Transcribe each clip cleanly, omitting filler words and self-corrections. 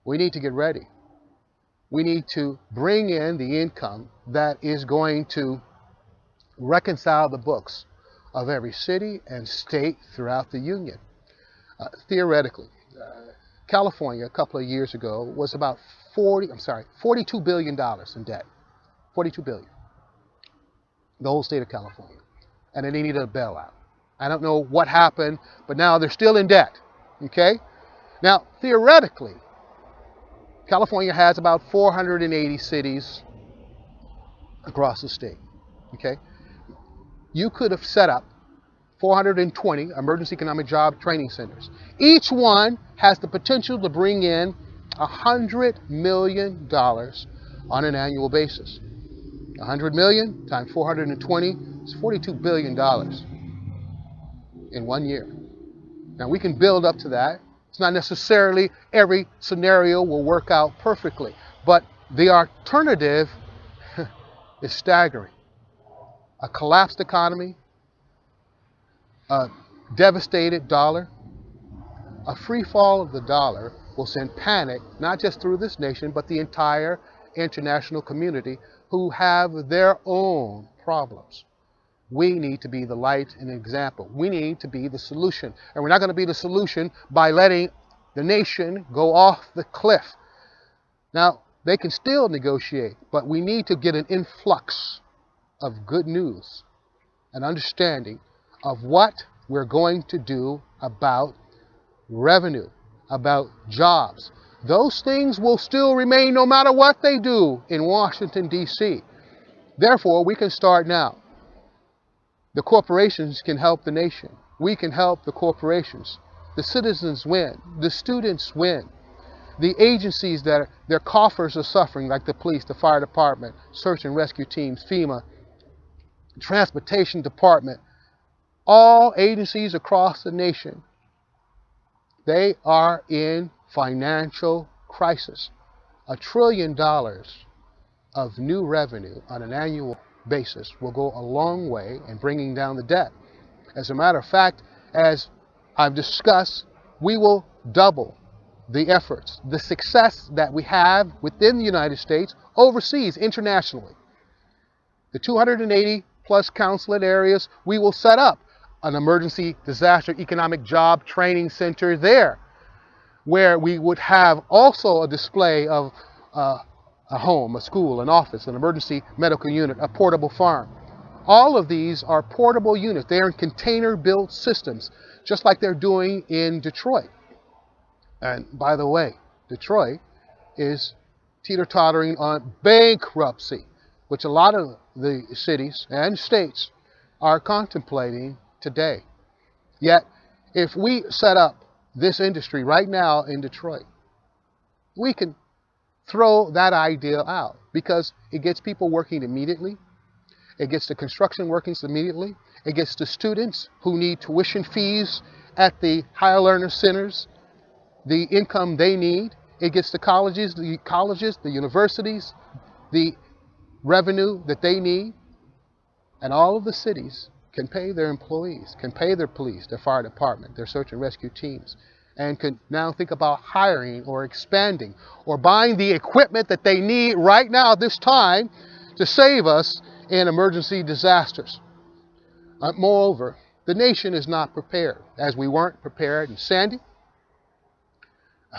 We need to get ready. We need to bring in the income that is going to reconcile the books of every city and state throughout the Union. Theoretically, California a couple of years ago was about $42 billion in debt. 42 billion. The whole state of California. And then they needed a bailout. I don't know what happened, but now they're still in debt. Okay? Now, theoretically, California has about 480 cities across the state. Okay? You could have set up 420 emergency economic job training centers. Each one has the potential to bring in $100 million on an annual basis. 100 million times 420 is $42 billion in 1 year. Now we can build up to that. It's not necessarily every scenario will work out perfectly, but the alternative is staggering. A collapsed economy, a devastated dollar, a free fall of the dollar will send panic not just through this nation, but the entire international community who have their own problems. We need to be the light and example. We need to be the solution. And we're not going to be the solution by letting the nation go off the cliff. Now, they can still negotiate, but we need to get an influx of good news, an understanding of what we're going to do about revenue, about jobs. Those things will still remain no matter what they do in Washington, D.C. Therefore, we can start now. The corporations can help the nation. We can help the corporations. The citizens win. The students win. The agencies that their coffers are suffering, like the police, the fire department, search and rescue teams, FEMA, transportation department, all agencies across the nation, they are in financial crisis. $1 trillion of new revenue on an annual basis will go a long way in bringing down the debt. As a matter of fact, as I've discussed, we will double the efforts, the success that we have within the United States, overseas, internationally. The 280 plus consulate areas, we will set up an emergency disaster economic job training center there, where we would have also a display of a home, a school, an office, an emergency medical unit, a portable farm. All of these are portable units. They are in container-built systems, just like they're doing in Detroit. And by the way, Detroit is teeter-tottering on bankruptcy, which a lot of the cities and states are contemplating today. Yet, if we set up this industry right now in Detroit, we can throw that idea out because it gets people working immediately. It gets the construction workers immediately. It gets the students who need tuition fees at the higher learner centers the income they need. It gets the colleges, the universities, the revenue that they need. And all of the cities can pay their employees, can pay their police, their fire department, their search and rescue teams, and can now think about hiring or expanding or buying the equipment that they need right now at this time to save us in emergency disasters. Moreover, the nation is not prepared, as we weren't prepared in Sandy.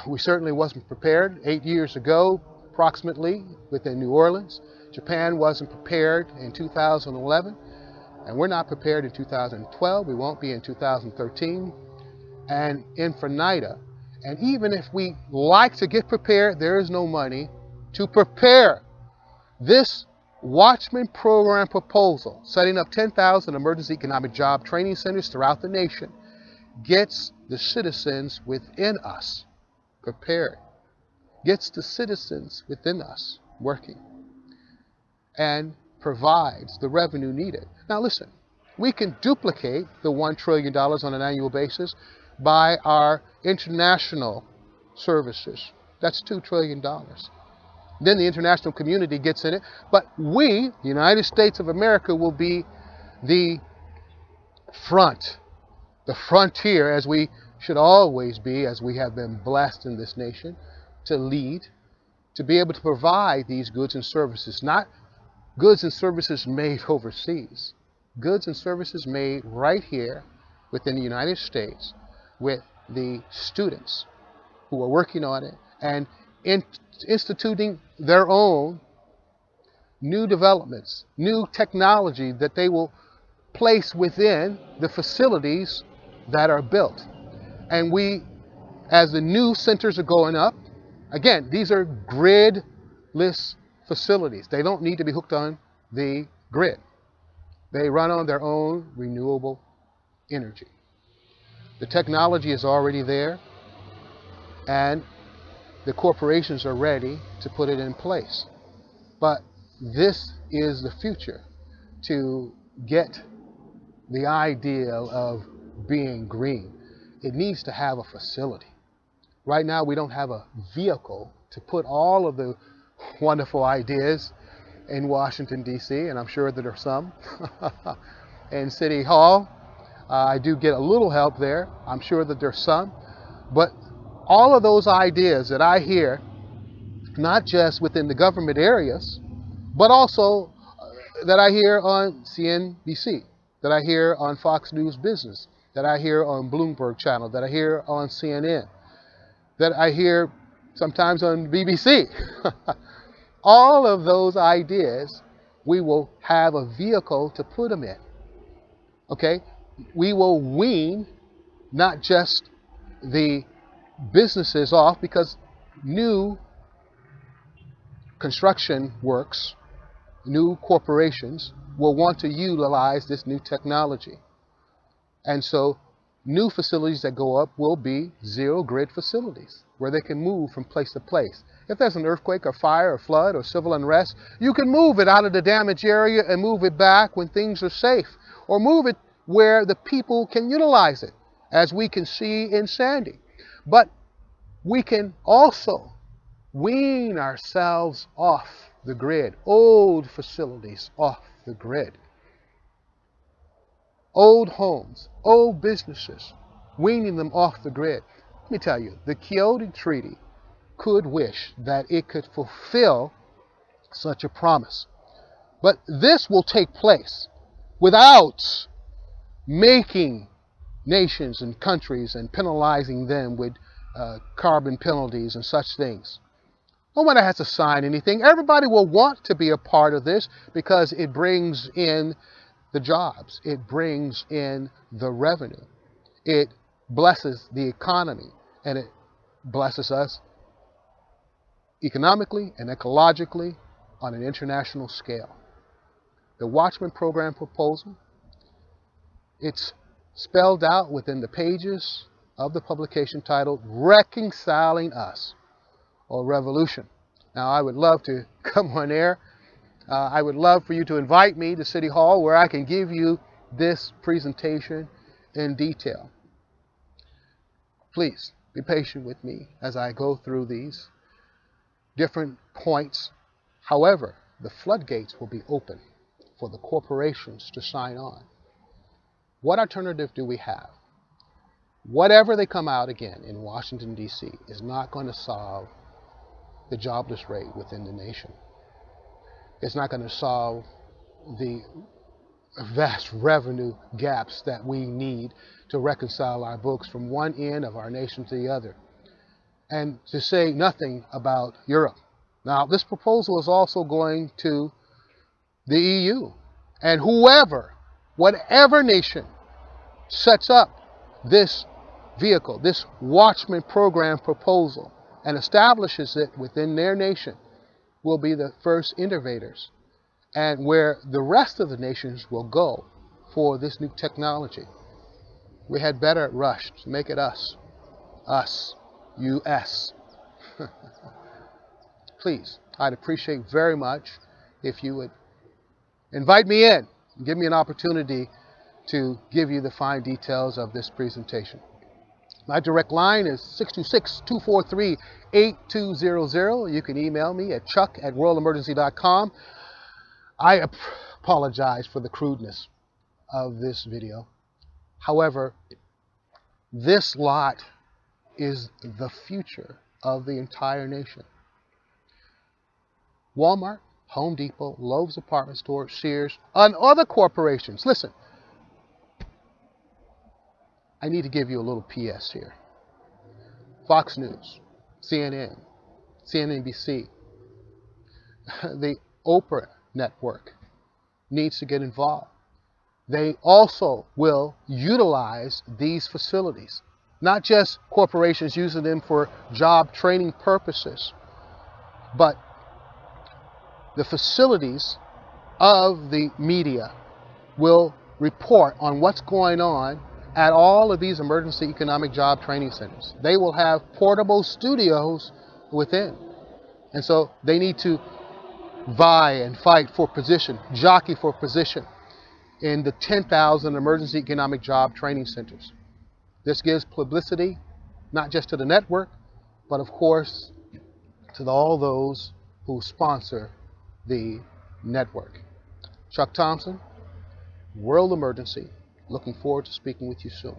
We certainly wasn't prepared 8 years ago, approximately, within New Orleans. Japan wasn't prepared in 2011, and we're not prepared in 2012. We won't be in 2013. And infinitum. And even if we like to get prepared, there is no money to prepare. This Watchmen program proposal, setting up 10,000 emergency economic job training centers throughout the nation, gets the citizens within us prepared, gets the citizens within us working, and provides the revenue needed. Now listen, we can duplicate the $1 trillion on an annual basis by our international services. That's $2 trillion. Then the international community gets in it. But we, the United States of America, will be the front, the frontier, as we should always be, as we have been blessed in this nation, to lead, to be able to provide these goods and services, not goods and services made overseas, goods and services made right here within the United States with the students who are working on it and instituting their own new developments, new technology that they will place within the facilities that are built. And we, as the new centers are going up, again, these are gridless facilities. They don't need to be hooked on the grid. They run on their own renewable energy. The technology is already there, and the corporations are ready to put it in place. But this is the future, to get the ideal of being green. It needs to have a facility. Right now, we don't have a vehicle to put all of the wonderful ideas in Washington, D.C., and I'm sure that there are some. In City Hall, I do get a little help there. I'm sure that there's some. But all of those ideas that I hear, not just within the government areas, but also that I hear on CNBC, that I hear on Fox News Business, that I hear on Bloomberg Channel, that I hear on CNN, that I hear sometimes on BBC. All of those ideas, we will have a vehicle to put them in. Okay? We will wean not just the businesses off, because new construction works, new corporations will want to utilize this new technology. And so new facilities that go up will be zero grid facilities where they can move from place to place. If there's an earthquake or fire or flood or civil unrest, you can move it out of the damaged area and move it back when things are safe, or move it where the people can utilize it, as we can see in Sandy. But we can also wean ourselves off the grid, old facilities off the grid, old homes, old businesses, weaning them off the grid. Let me tell you, the Kyoto Treaty could wish that it could fulfill such a promise. But this will take place without making nations and countries and penalizing them with carbon penalties and such things. No one has to sign anything. Everybody will want to be a part of this because it brings in the jobs. It brings in the revenue. It blesses the economy, and it blesses us economically and ecologically on an international scale. The Watchmen program proposal, it's spelled out within the pages of the publication titled Reconciling Us, or Revolution. Now, I would love to come on air. I would love for you to invite me to City Hall where I can give you this presentation in detail. Please be patient with me as I go through these different points. However, the floodgates will be open for the corporations to sign on. What alternative do we have? Whatever they come out again in Washington, D.C. is not going to solve the jobless rate within the nation. It's not going to solve the vast revenue gaps that we need to reconcile our books from one end of our nation to the other. And to say nothing about Europe. Now, this proposal is also going to the EU. And whatever nation sets up this vehicle, this Watchmen program proposal, and establishes it within their nation, will be the first innovators, and where the rest of the nations will go for this new technology. We had better rush to make it us, U.S. Please, I'd appreciate very much if you would invite me in and give me an opportunity to give you the fine details of this presentation. My direct line is 626-243-8200. You can email me at chuck@worldemergency.com. I apologize for the crudeness of this video. However, this lot is the future of the entire nation. Walmart, Home Depot, Lowe's Department Store, Sears, and other corporations. Listen, I need to give you a little PS here. Fox News, CNN, CNBC, the Oprah network needs to get involved. They also will utilize these facilities, not just corporations using them for job training purposes, but the facilities of the media will report on what's going on at all of these emergency economic job training centers. They will have portable studios within. And so they need to vie and fight for position, jockey for position in the 10,000 emergency economic job training centers. This gives publicity, not just to the network, but of course to all those who sponsor the network. Chuck Thompson, World Emergency. Looking forward to speaking with you soon.